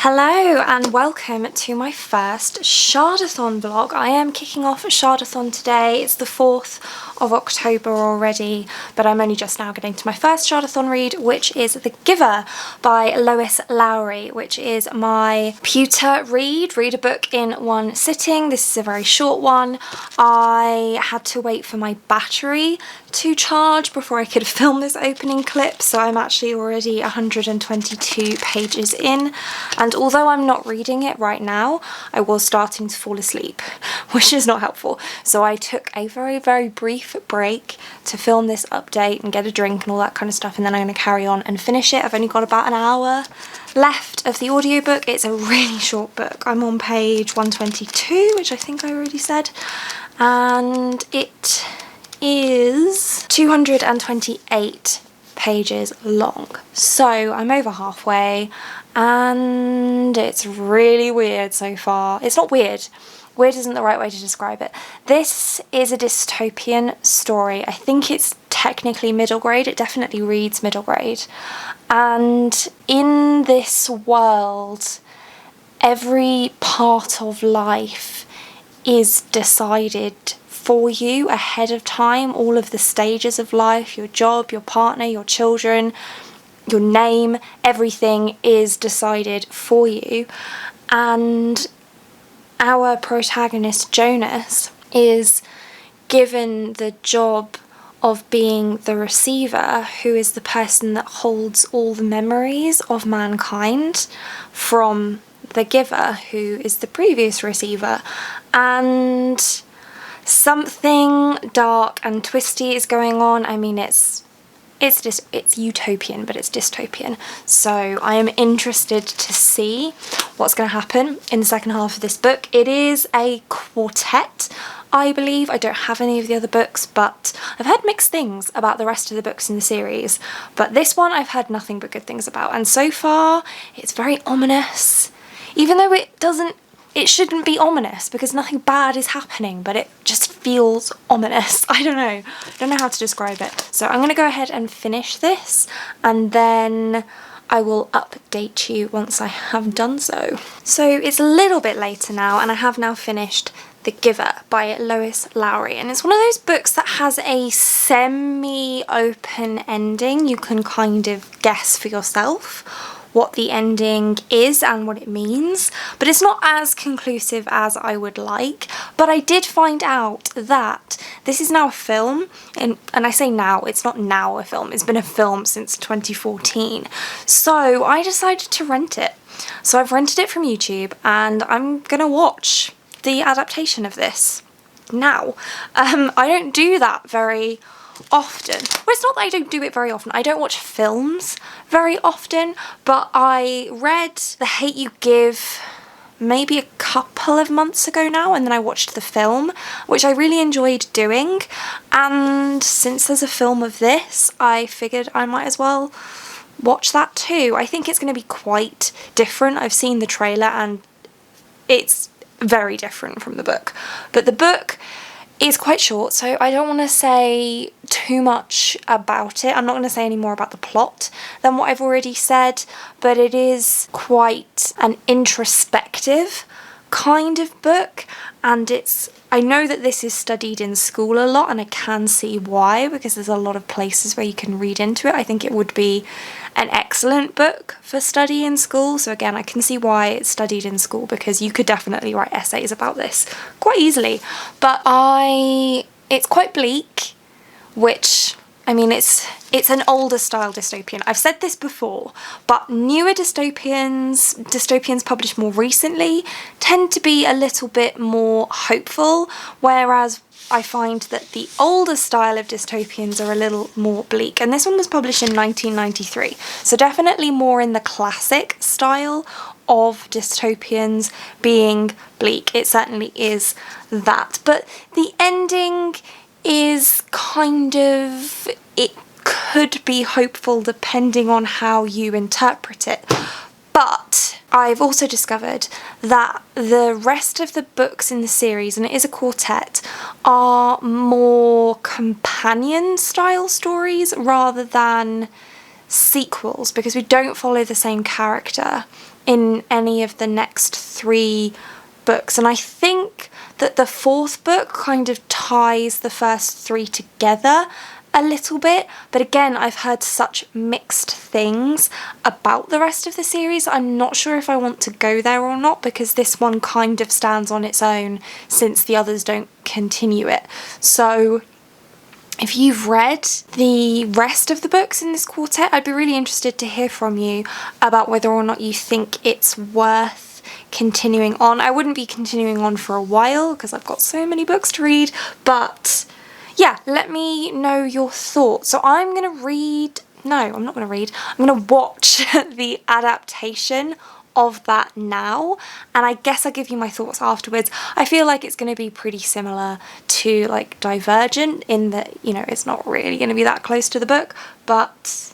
Hello and welcome to my first Shardathon vlog. I am kicking off a Shardathon today. It's the 4th of October already, but I'm only just now getting to my first Shardathon read, which is The Giver by Lois Lowry, which is my pewter read a book in one sitting. This is a very short one. I had to wait for my battery to charge before I could film this opening clip, so I'm actually already 122 pages in, and although I'm not reading it right now, I was starting to fall asleep, which is not helpful. So I took a very brief break to film this update and get a drink and all that kind of stuff, and then I'm going to carry on and finish it. I've only got about an hour left of the audiobook. It's a really short book. I'm on page 122, which I think I already said, and it is 228 pages long. So I'm over halfway and it's really weird so far. It's not weird. Weird isn't the right way to describe it. This is a dystopian story. I think it's technically middle grade. It definitely reads middle grade. And in this world, every part of life is decided for you ahead of time. All of the stages of life, your job, your partner, your children, your name, everything is decided for you. And our protagonist Jonas is given the job of being the receiver, who is the person that holds all the memories of mankind from the giver, who is the previous receiver. And something dark and twisty is going on. I mean, it's utopian, but it's dystopian. So I am interested to see what's going to happen in the second half of this book. It is a quartet, I believe. I don't have any of the other books, but I've heard mixed things about the rest of the books in the series. But this one I've heard nothing but good things about. And so far, it's very ominous. Even though it shouldn't be ominous because nothing bad is happening, but it just feels ominous. I don't know how to describe it. So I'm going to go ahead and finish this, and then I will update you once I have done so. So it's a little bit later now, and I have now finished The Giver by Lois Lowry, and it's one of those books that has a semi-open ending. You can kind of guess for yourself what the ending is and what it means, but it's not as conclusive as I would like. But I did find out that this is now a film, and I say now, it's not now a film, it's been a film since 2014. So I decided to rent it. So I've rented it from YouTube, and I'm gonna watch the adaptation of this now. I don't do that very often. Well, it's not that I don't do it very often. I don't watch films very often, but I read The Hate U Give maybe a couple of months ago now, and then I watched the film, which I really enjoyed doing. And since there's a film of this, I figured I might as well watch that too. I think it's going to be quite different. I've seen the trailer and it's very different from the book. But the book is quite short, so I don't want to say too much about it. I'm not going to say any more about the plot than what I've already said, but it is quite an introspective kind of book, and I know that this is studied in school a lot, and I can see why, because there's a lot of places where you can read into it. I think it would be an excellent book for study in school. So again, I can see why it's studied in school, because you could definitely write essays about this quite easily. But it's quite bleak, which, I mean, it's an older style dystopian. I've said this before, but newer dystopians published more recently tend to be a little bit more hopeful, whereas I find that the older style of dystopians are a little more bleak. And this one was published in 1993, so definitely more in the classic style of dystopians being bleak. It certainly is that. But the ending is kind of, it could be hopeful depending on how you interpret it. But I've also discovered that the rest of the books in the series, and it is a quartet, are more companion style stories rather than sequels, because we don't follow the same character in any of the next 3 books. And I think that the 4th book kind of ties the first 3 together a little bit, but again, I've heard such mixed things about the rest of the series. I'm not sure if I want to go there or not, because this one kind of stands on its own since the others don't continue it. So if you've read the rest of the books in this quartet, I'd be really interested to hear from you about whether or not you think it's worth continuing on. I wouldn't be continuing on for a while because I've got so many books to read, but yeah, let me know your thoughts. So I'm going to read, no, I'm not going to read, I'm going to watch the adaptation of that now, and I guess I'll give you my thoughts afterwards. I feel like it's going to be pretty similar to like Divergent in that, you know, it's not really going to be that close to the book, but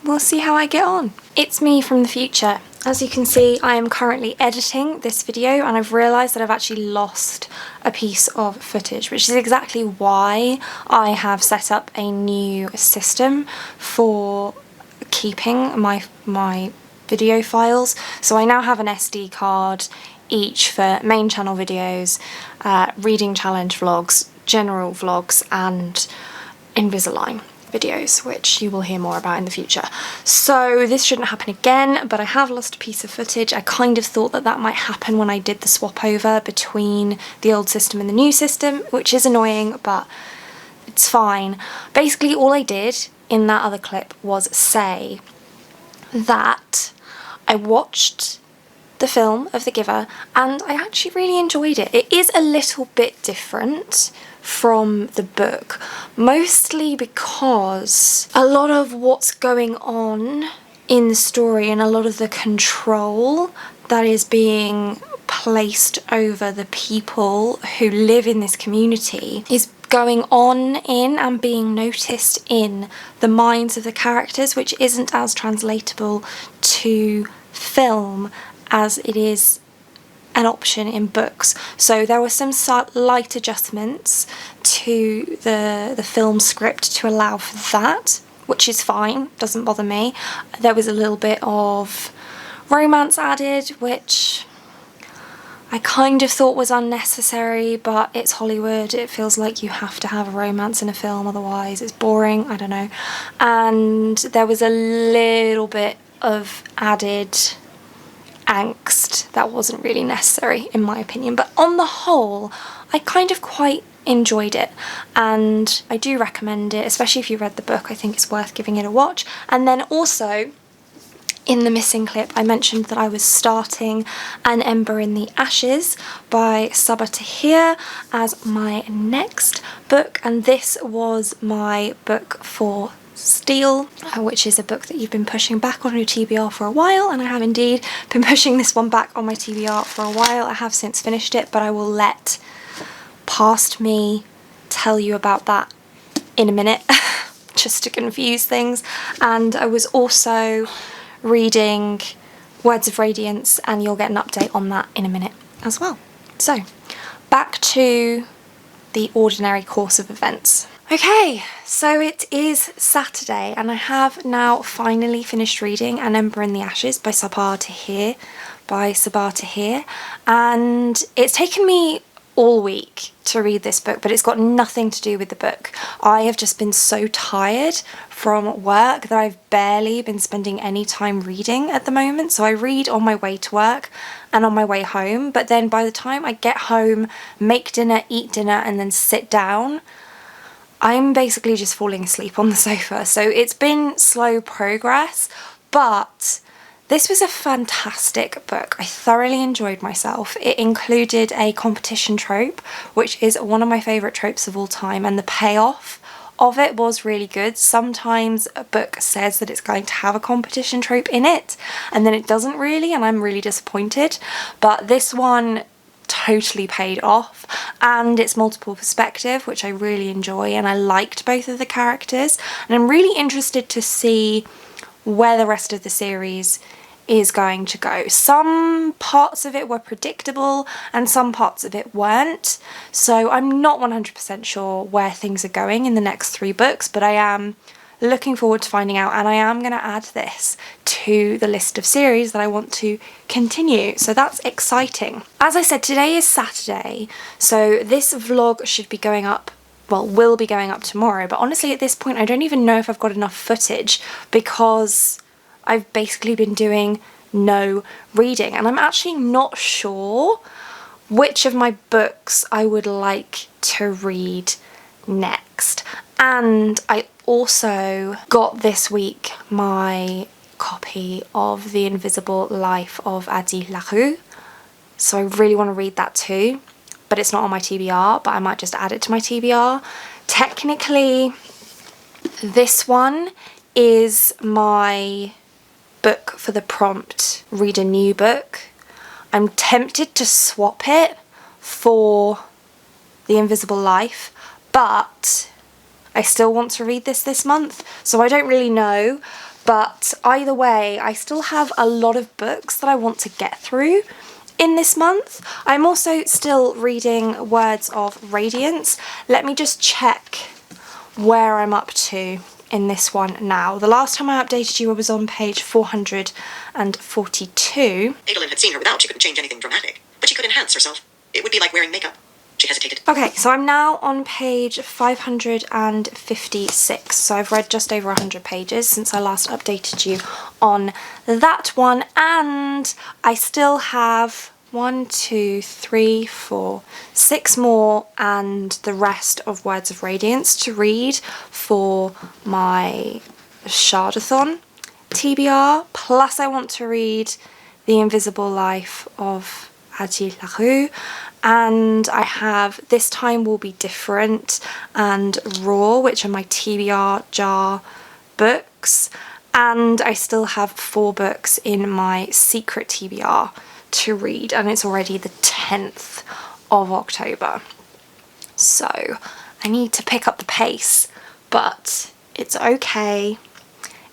we'll see how I get on. It's me from the future. As you can see, I am currently editing this video, and I've realised that I've actually lost a piece of footage, which is exactly why I have set up a new system for keeping my video files. So I now have an SD card each for main channel videos, reading challenge vlogs, general vlogs, and Invisalign videos, which you will hear more about in the future. So this shouldn't happen again, but I have lost a piece of footage. I kind of thought that that might happen when I did the swap over between the old system and the new system, which is annoying, but it's fine. Basically, all I did in that other clip was say that I watched the film of The Giver and I actually really enjoyed it. It is a little bit different from the book, mostly because a lot of what's going on in the story and a lot of the control that is being placed over the people who live in this community is going on in and being noticed in the minds of the characters, which isn't as translatable to film as it is an option in books. So there were some slight adjustments to the film script to allow for that, which is fine, doesn't bother me. There was a little bit of romance added, which I kind of thought was unnecessary, but it's Hollywood. It feels like you have to have a romance in a film, otherwise it's boring, I don't know. And there was a little bit of added angst that wasn't really necessary in my opinion, but on the whole I kind of quite enjoyed it and I do recommend it, especially if you read the book. I think it's worth giving it a watch. And then also in the missing clip I mentioned that I was starting An Ember in the Ashes by Sabaa Tahir as my next book, and this was my book for Steel, which is a book that you've been pushing back on your TBR for a while, and I have indeed been pushing this one back on my TBR for a while. I have since finished it, but I will let past me tell you about that in a minute just to confuse things. And I was also reading Words of Radiance, and you'll get an update on that in a minute as well. So back to the ordinary course of events. Okay, so it is Saturday and I have now finally finished reading An Ember in the Ashes by Sabaa Tahir, and it's taken me all week to read this book, but it's got nothing to do with the book. I have just been so tired from work that I've barely been spending any time reading at the moment. So I read on my way to work and on my way home, but then by the time I get home, make dinner, eat dinner, and then sit down, I'm basically just falling asleep on the sofa. So it's been slow progress, but this was a fantastic book. I thoroughly enjoyed myself. It included a competition trope, which is one of my favourite tropes of all time, and the payoff of it was really good. Sometimes a book says that it's going to have a competition trope in it, and then it doesn't really, and I'm really disappointed. But this one totally paid off, and it's multiple perspective, which I really enjoy, and I liked both of the characters, and I'm really interested to see where the rest of the series is going to go. Some parts of it were predictable and some parts of it weren't, so I'm not 100% sure where things are going in the next 3 books, but I am looking forward to finding out, and I am going to add this to the list of series that I want to continue, so that's exciting. As I said, today is Saturday, so this vlog should be going up, well, will be going up tomorrow, but honestly at this point I don't even know if I've got enough footage because I've basically been doing no reading, and I'm actually not sure which of my books I would like to read next. And I also got this week my copy of The Invisible Life of Adi LaRue, so I really want to read that too, but it's not on my TBR, but I might just add it to my TBR. Technically, this one is my book for the prompt read a new book. I'm tempted to swap it for The Invisible Life, but I still want to read this month, so I don't really know. But either way, I still have a lot of books that I want to get through in this month. I'm also still reading Words of Radiance. Let me just check where I'm up to in this one now. The last time I updated you I was on page 442. Adolin had seen her without. She couldn't change anything dramatic, but she could enhance herself. It would be like wearing makeup. She hesitated. Okay, so I'm now on page 556, so I've read just over 100 pages since I last updated you on that one, and I still have 6 more and the rest of Words of Radiance to read for my Shardathon TBR, plus I want to read The Invisible Life of Adi LaRue, and I have This Time Will Be Different and Raw, which are my TBR jar books, and I still have 4 books in my secret TBR to read, and it's already the 10th of October, so I need to pick up the pace, but it's okay,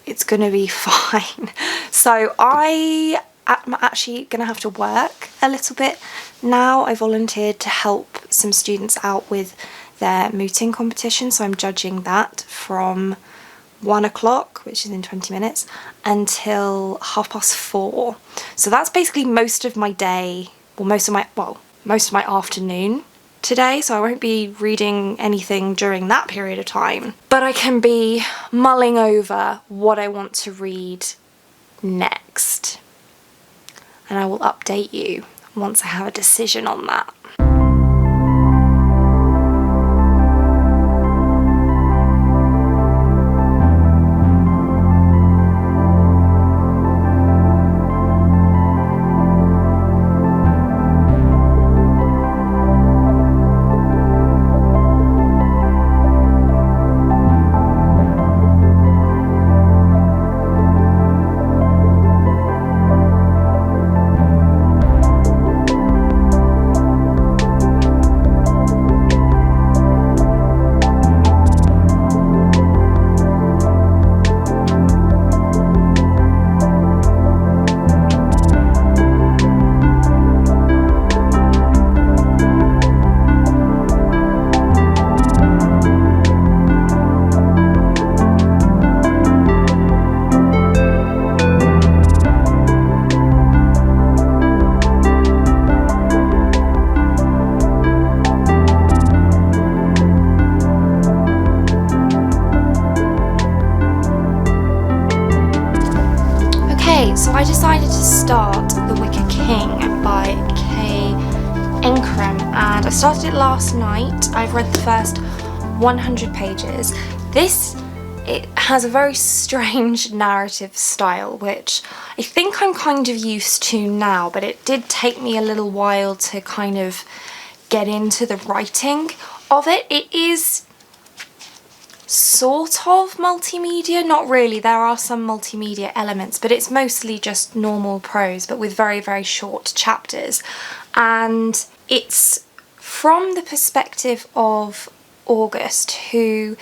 it's gonna be fine. So I'm actually gonna have to work a little bit now. I volunteered to help some students out with their mooting competition, so I'm judging that from 1 o'clock, which is in 20 minutes, until 4:30. So that's basically most of my day, or most of my afternoon today, so I won't be reading anything during that period of time, but I can be mulling over what I want to read next, and I will update you once I have a decision on that. So I decided to start The Wicker King by Kay Ingram, and I started it last night. I've read the first 100 pages. It has a very strange narrative style, which I think I'm kind of used to now, but it did take me a little while to kind of get into the writing of it. It is sort of multimedia, not really, there are some multimedia elements, but it's mostly just normal prose but with very, very short chapters, and it's from the perspective of August, who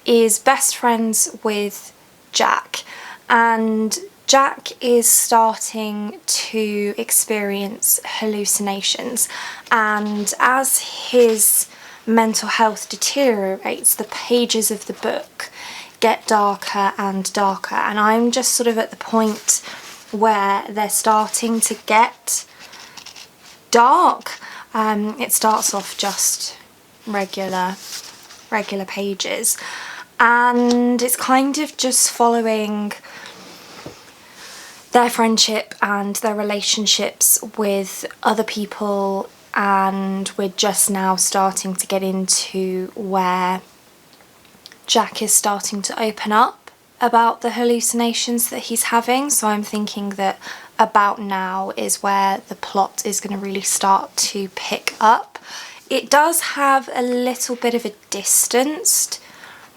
is best friends with Jack, and Jack is starting to experience hallucinations, and as his mental health deteriorates, the pages of the book get darker and darker, and I'm just sort of at the point where they're starting to get dark. It starts off just regular pages, and it's kind of just following their friendship and their relationships with other people, and we're just now starting to get into where Jack is starting to open up about the hallucinations that he's having. So I'm thinking that about now is where the plot is going to really start to pick up. It does have a little bit of a distanced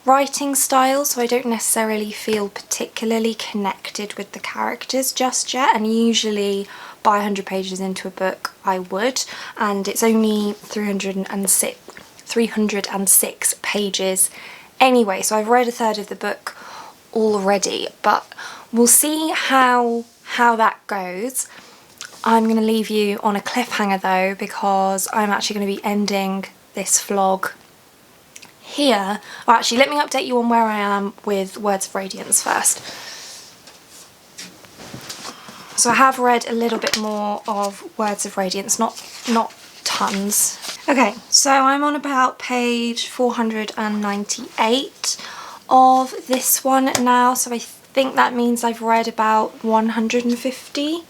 writing style, so I don't necessarily feel particularly connected with the characters just yet, and usually by 100 pages into a book I would, and it's only 306 pages anyway, so I've read a third of the book already, but we'll see how that goes. I'm going to leave you on a cliffhanger though, because I'm actually going to be ending this vlog here. Or actually, let me update you on where I am with Words of Radiance first. So I have read a little bit more of Words of Radiance, not tons. Okay, so I'm on about page 498 of this one now, so I think that means I've read about 150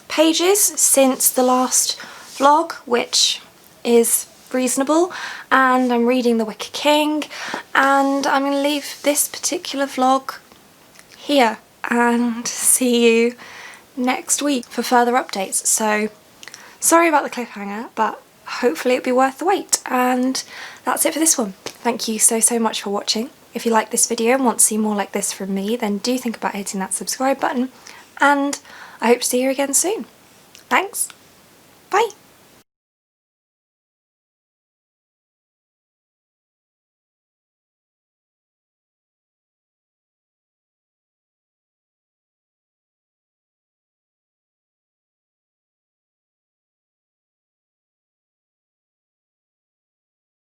pages since the last vlog, which is reasonable, and I'm reading The Wicker King, and I'm going to leave this particular vlog here and see you next week for further updates. So sorry about the cliffhanger, but hopefully it'll be worth the wait, and that's it for this one. Thank you so much for watching. If you like this video and want to see more like this from me, then do think about hitting that subscribe button, and I hope to see you again soon. Thanks, bye!